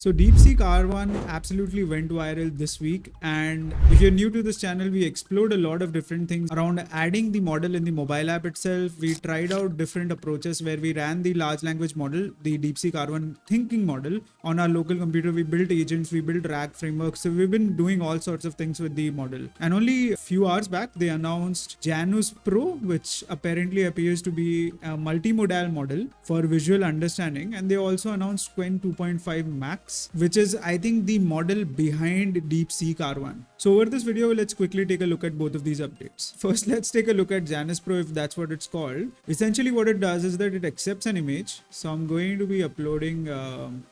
So DeepSeek R1 absolutely went viral this week, and if you're new to this channel, we explored a lot of different things around adding the model in the mobile app itself. We tried out different approaches where we ran the large language model, the DeepSeek R1 thinking model on our local computer. We built agents, we built RAG frameworks. So we've been doing all sorts of things with the model. And only a few hours back, they announced Janus Pro, which apparently appears to be a multimodal model for visual understanding. And they also announced Qwen 2.5 Max, which is, I think, the model behind DeepSeek R1. So over this video, let's quickly take a look at both of these updates. First, let's take a look at Janus Pro, if that's what it's called. Essentially, what it does is that it accepts an image. So I'm going to be uploading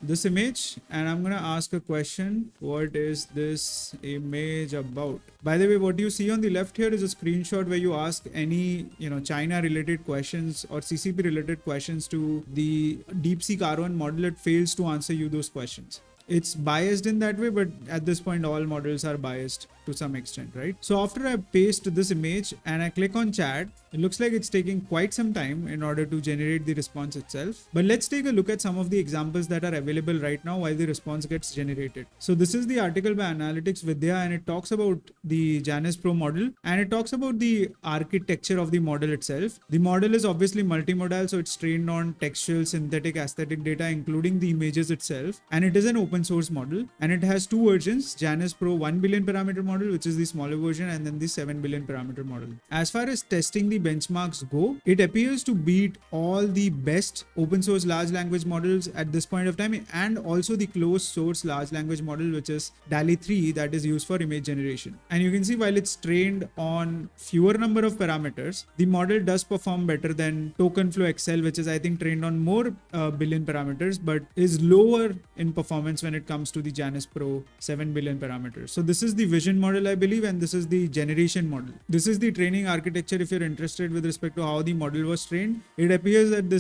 this image, and I'm going to ask a question. What is this image about? By the way, what you see on the left here is a screenshot where you ask any, China related questions or CCP related questions to the DeepSeek R1 model. It fails to answer you those questions. It's biased in that way, but at this point, all models are biased to some extent, right? So after I paste this image and I click on chat, it looks like it's taking quite some time in order to generate the response itself. But let's take a look at some of the examples that are available right now while the response gets generated. So this is the article by Analytics Vidya, and it talks about the Janus Pro model, and it talks about the architecture of the model itself. The model is obviously multimodal, so it's trained on textual, synthetic, aesthetic data, including the images itself. And it is an open source model, and it has two versions: Janus Pro 1 billion parameter model, which is the smaller version, and then the 7 billion parameter model. As far as testing the benchmarks go, it appears to beat all the best open source large language models at this point of time, and also the closed source large language model, which is DALL-E 3, that is used for image generation. And you can see, while it's trained on fewer number of parameters, the model does perform better than TokenFlow XL, which is, I think, trained on more billion parameters, but is lower in performance when it comes to the Janus Pro 7 billion parameters. So this is the vision model, I believe, and this is the generation model. This is the training architecture if you're interested with respect to how the model was trained. It appears that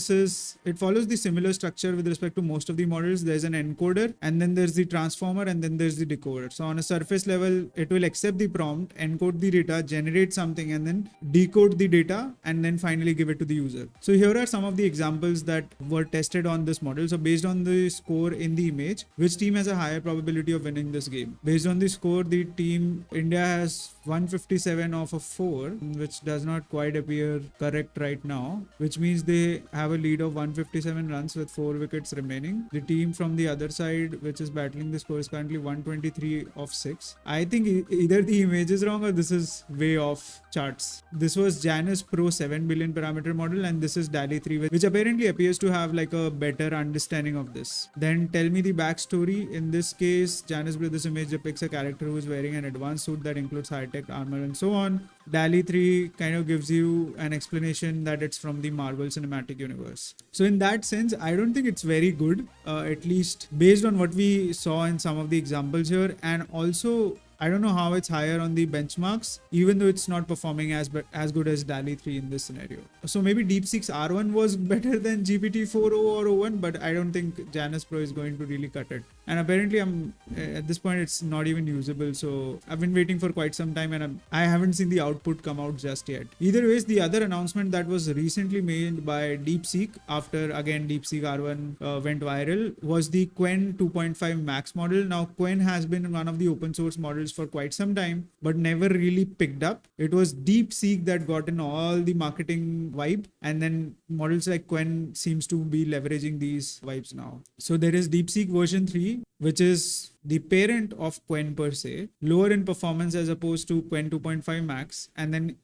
it follows the similar structure with respect to most of the models. There's an encoder, and then there's the transformer, and then there's the decoder. So on a surface level, it will accept the prompt, encode the data, generate something, and then decode the data, and then finally give it to the user. So here are some of the examples that were tested on this model. So based on the score in the image, which team has a higher probability of winning this game? Based on the score, the team India has 157 off of 4, which does not quite appear correct right now, which means they have a lead of 157 runs with 4 wickets remaining. The team from the other side, which is battling the score, is currently 123 off 6. I think either the image is wrong or this is way off charts. This was Janus Pro 7 billion parameter model, and this is DALL-E 3, which apparently appears to have like a better understanding of this. Then tell me the backstory. In this case, Janus Pro, this image depicts a character who is wearing an advanced suit that includes high-tech armor and so on. DALL-E 3 kind of gives you an explanation that it's from the Marvel Cinematic Universe. So in that sense, I don't think it's very good, at least based on what we saw in some of the examples here. And also, I don't know how it's higher on the benchmarks, even though it's not performing as good as DALL-E 3 in this scenario. So maybe DeepSeek's R1 was better than GPT-4o or O1, but I don't think Janus Pro is going to really cut it. And apparently, at this point, it's not even usable. So I've been waiting for quite some time, and I haven't seen the output come out just yet. Either ways, the other announcement that was recently made by DeepSeek after, again, DeepSeek R1 went viral was the Qwen 2.5 Max model. Now, Qwen has been one of the open source models for quite some time, but never really picked up. It was DeepSeek that got in all the marketing vibe, and then models like Qwen seems to be leveraging these vibes now. So there is DeepSeek version 3, which is the parent of Qwen per se, lower in performance as opposed to Qwen 2.5 Max, and then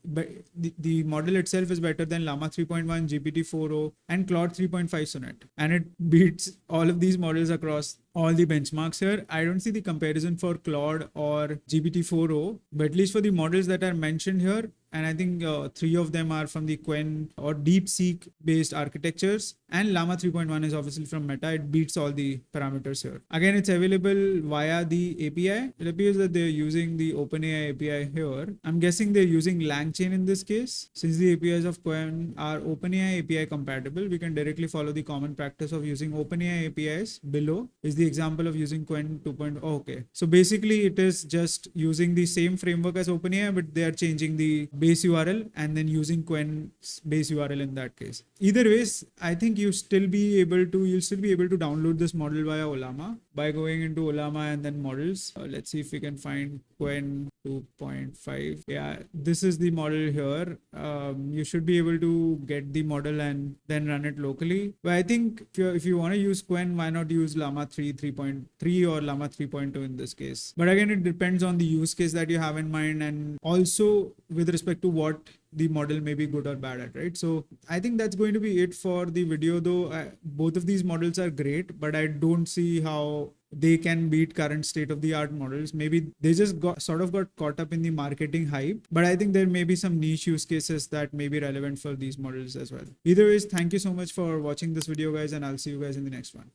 the model itself is better than Llama 3.1, GPT-4o, and Claude 3.5 Sonnet, and it beats all of these models across all the benchmarks here. I don't see the comparison for Claude or GPT-4o, but at least for the models that are mentioned here, and I think 3 of them are from the Qwen or DeepSeek based architectures, and Llama 3.1 is obviously from Meta. It beats all the parameters here. Again, it's available via the API. It appears that they're using the OpenAI API here. I'm guessing they're using LangChain in this case. Since the APIs of Qwen are OpenAI API compatible, we can directly follow the common practice of using OpenAI APIs. Below is the example of using Qwen 2.0. Okay. So basically, it is just using the same framework as OpenAI, but they are changing the base URL and then using Qwen's base URL in that case. Either ways, I think you'll still be able to download this model via Ollama. by going into Olama and then models. Let's see if we can find Qwen 2.5. Yeah, this is the model here. You should be able to get the model and then run it locally. But I think if you want to use Qwen, why not use Llama 3, 3.3 or Llama 3.2 in this case? But again, it depends on the use case that you have in mind, and also with respect to what the model may be good or bad at, right? So I think that's going to be it for the video, though. Both of these models are great, but I don't see how they can beat current state of the art models. Maybe they just got caught up in the marketing hype, but I think there may be some niche use cases that may be relevant for these models as well. Either ways, thank you so much for watching this video, guys, and I'll see you guys in the next one.